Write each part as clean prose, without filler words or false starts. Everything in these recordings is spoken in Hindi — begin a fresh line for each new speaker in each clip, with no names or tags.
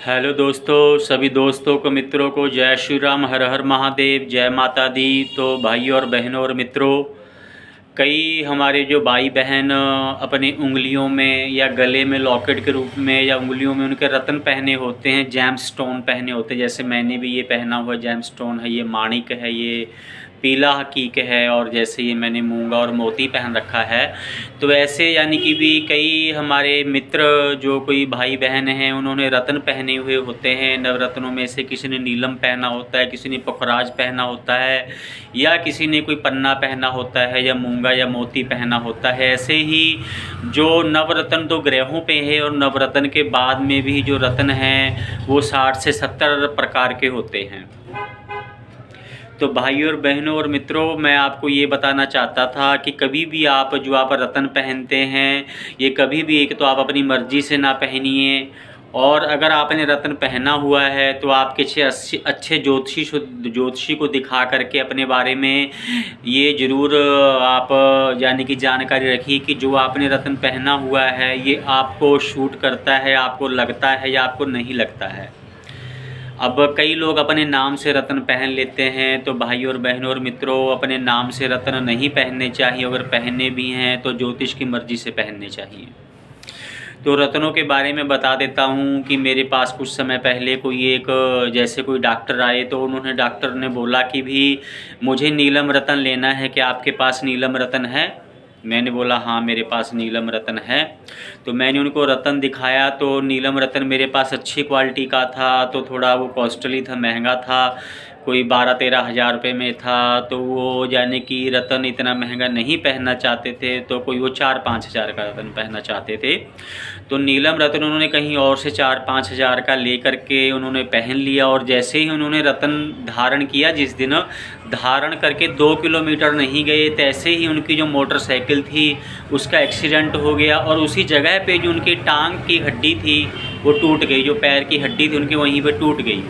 हेलो दोस्तों, सभी दोस्तों को, मित्रों को जय श्री राम, हर हर महादेव, जय माता दी। तो भाइयों और बहनों और मित्रों, कई हमारे जो भाई बहन अपनी उंगलियों में या गले में लॉकेट के रूप में या उंगलियों में उनके रत्न पहने होते हैं, जैम स्टोन पहने होते हैं। जैसे मैंने भी ये पहना हुआ जैम स्टोन है, ये माणिक है, ये पीला हकीक है, और जैसे ये मैंने मूंगा और मोती पहन रखा है। तो ऐसे यानी कि भी कई हमारे मित्र जो कोई भाई बहन हैं, उन्होंने रत्न पहने हुए होते हैं। नवरत्नों में से किसी ने नीलम पहना होता है, किसी ने पुखराज पहना होता है, या किसी ने कोई पन्ना पहना होता है, या मूंगा या मोती पहना होता है। ऐसे ही जो नवरत्न तो ग्रहों पे है, और नवरत्न के बाद में भी जो रत्न हैं वो 60 से 70 प्रकार के होते हैं। तो भाइयों और बहनों और मित्रों, मैं आपको ये बताना चाहता था कि कभी भी आप जो आप रत्न पहनते हैं, ये कभी भी एक तो आप अपनी मर्ज़ी से ना पहनिए, और अगर आपने रत्न पहना हुआ है तो आप किसी अच्छे ज्योतिषी को दिखा करके अपने बारे में ये ज़रूर आप यानी कि जानकारी रखिए कि जो आपने रत्न पहना हुआ है ये आपको शूट करता है, आपको लगता है या आपको नहीं लगता है। अब कई लोग अपने नाम से रत्न पहन लेते हैं। तो भाइयों और बहनों और मित्रों, अपने नाम से रत्न नहीं पहनने चाहिए। अगर पहनने भी हैं तो ज्योतिष की मर्ज़ी से पहनने चाहिए। तो रत्नों के बारे में बता देता हूँ कि मेरे पास कुछ समय पहले जैसे कोई डॉक्टर आए, तो उन्होंने डॉक्टर ने बोला कि भी मुझे नीलम रत्न लेना है, कि आपके पास नीलम रत्न है? मैंने बोला हाँ, मेरे पास नीलम रत्न है। तो मैंने उनको रत्न दिखाया, तो नीलम रत्न मेरे पास अच्छी क्वालिटी का था, तो थोड़ा वो कॉस्टली था, महंगा था, कोई 12-13 हज़ार रुपये में था। तो वो यानी कि रत्न इतना महंगा नहीं पहनना चाहते थे, तो कोई वो 4-5 हज़ार का रत्न पहनना चाहते थे। तो नीलम रत्न उन्होंने कहीं और से 4-5 हज़ार का ले करके उन्होंने पहन लिया, और जैसे ही उन्होंने रत्न धारण किया, जिस दिन धारण करके 2 किलोमीटर नहीं गए, तैसे ही उनकी जो मोटरसाइकिल थी उसका एक्सीडेंट हो गया, और उसी जगह पे जो उनकी टांग की हड्डी थी वो टूट गई, जो पैर की हड्डी थी उनकी वहीं पे टूट गई।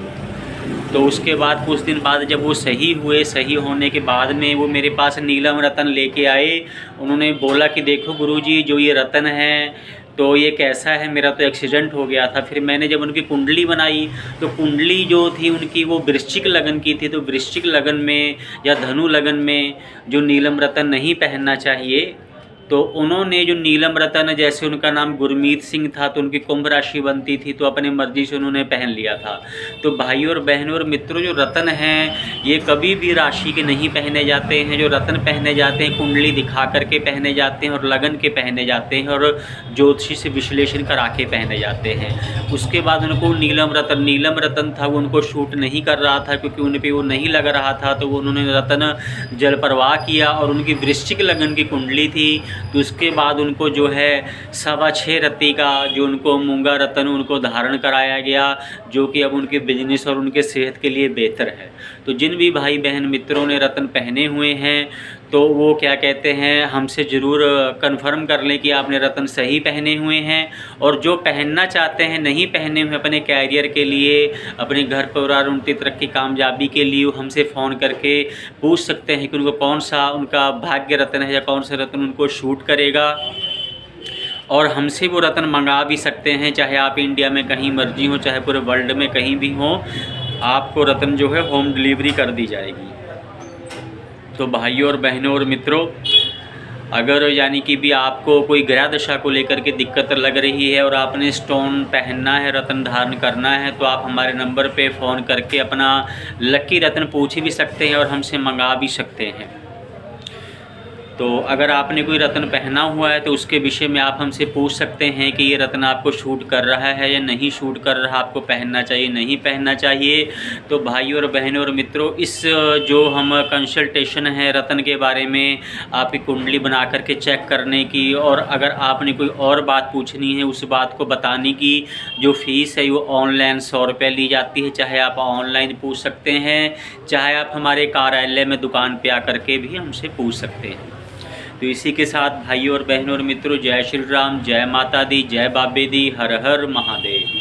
तो उसके बाद कुछ दिन बाद जब वो सही हुए, सही होने के बाद में वो मेरे पास नीलम रत्न लेके आए। उन्होंने बोला कि देखो गुरुजी, जो ये रत्न है तो ये कैसा है, मेरा तो एक्सीडेंट हो गया था। फिर मैंने जब उनकी कुंडली बनाई, तो कुंडली जो थी उनकी वो वृश्चिक लगन की थी। तो वृश्चिक लगन में या धनु लगन में जो नीलम रत्न नहीं पहनना चाहिए, तो उन्होंने जो नीलम रत्न, जैसे उनका नाम गुरमीत सिंह था, तो उनकी कुंभ राशि बनती थी, तो अपनी मर्ज़ी से उन्होंने पहन लिया था। तो भाइयों और बहनों और मित्रों, जो रत्न हैं ये कभी भी राशि के नहीं पहने जाते हैं। जो रत्न पहने जाते हैं कुंडली दिखा करके पहने जाते हैं, और लगन के पहने जाते हैं, और ज्योतिषी से विश्लेषण करा के पहने जाते हैं। उसके बाद उनको नीलम रत्न था, वो उनको शूट नहीं कर रहा था, क्योंकि उन पर वो नहीं लग रहा था। तो वो उन्होंने रत्न जल प्रवाह किया, और उनकी वृश्चिक लगन की कुंडली थी। तो उसके बाद उनको जो है 6.25 रत्ती का जो उनको मूंगा रत्न उनको धारण कराया गया, जो कि अब उनके बिजनेस और उनके सेहत के लिए बेहतर है। तो जिन भी भाई बहन मित्रों ने रत्न पहने हुए हैं, तो वो क्या कहते हैं, हमसे ज़रूर कंफर्म कर लें कि आपने रत्न सही पहने हुए हैं। और जो पहनना चाहते हैं, नहीं पहने हुए, अपने कैरियर के लिए, अपने घर परिवार उनकी तरक्की कामयाबी के लिए, हमसे फ़ोन करके पूछ सकते हैं कि उनको कौन सा उनका भाग्य रत्न है, या कौन सा रत्न उनको शूट करेगा। और हमसे वो रत्न मंगा भी सकते हैं, चाहे आप इंडिया में कहीं मर्जी हो, चाहे पूरे वर्ल्ड में कहीं भी हो, आपको रत्न जो है होम डिलीवरी कर दी जाएगी। तो भाइयों और बहनों और मित्रों, अगर यानी कि भी आपको कोई ग्रह दशा को लेकर के दिक्कत लग रही है, और आपने स्टोन पहनना है, रत्न धारण करना है, तो आप हमारे नंबर पे फ़ोन करके अपना लकी रत्न पूछ भी सकते हैं, और हमसे मंगा भी सकते हैं। तो अगर आपने कोई रत्न पहना हुआ है तो उसके विषय में आप हमसे पूछ सकते हैं कि ये रत्न आपको शूट कर रहा है या नहीं शूट कर रहा, आपको पहनना चाहिए, नहीं पहनना चाहिए। तो भाइयों और बहनों और मित्रों, इस जो हम कंसल्टेशन है रत्न के बारे में, आपकी कुंडली बना करके चेक करने की, और अगर आपने कोई और बात पूछनी है उस बात को बताने की जो फ़ीस है वो ऑनलाइन 100 रुपये ली जाती है। चाहे आप ऑनलाइन पूछ सकते हैं, चाहे आप हमारे कार्यालय में दुकान पे आकर के भी हमसे पूछ सकते हैं। तो इसी के साथ भाइयों और बहनों और मित्रों, जय श्री राम, जय माता दी, जय बाबे दी, हर हर महादेव।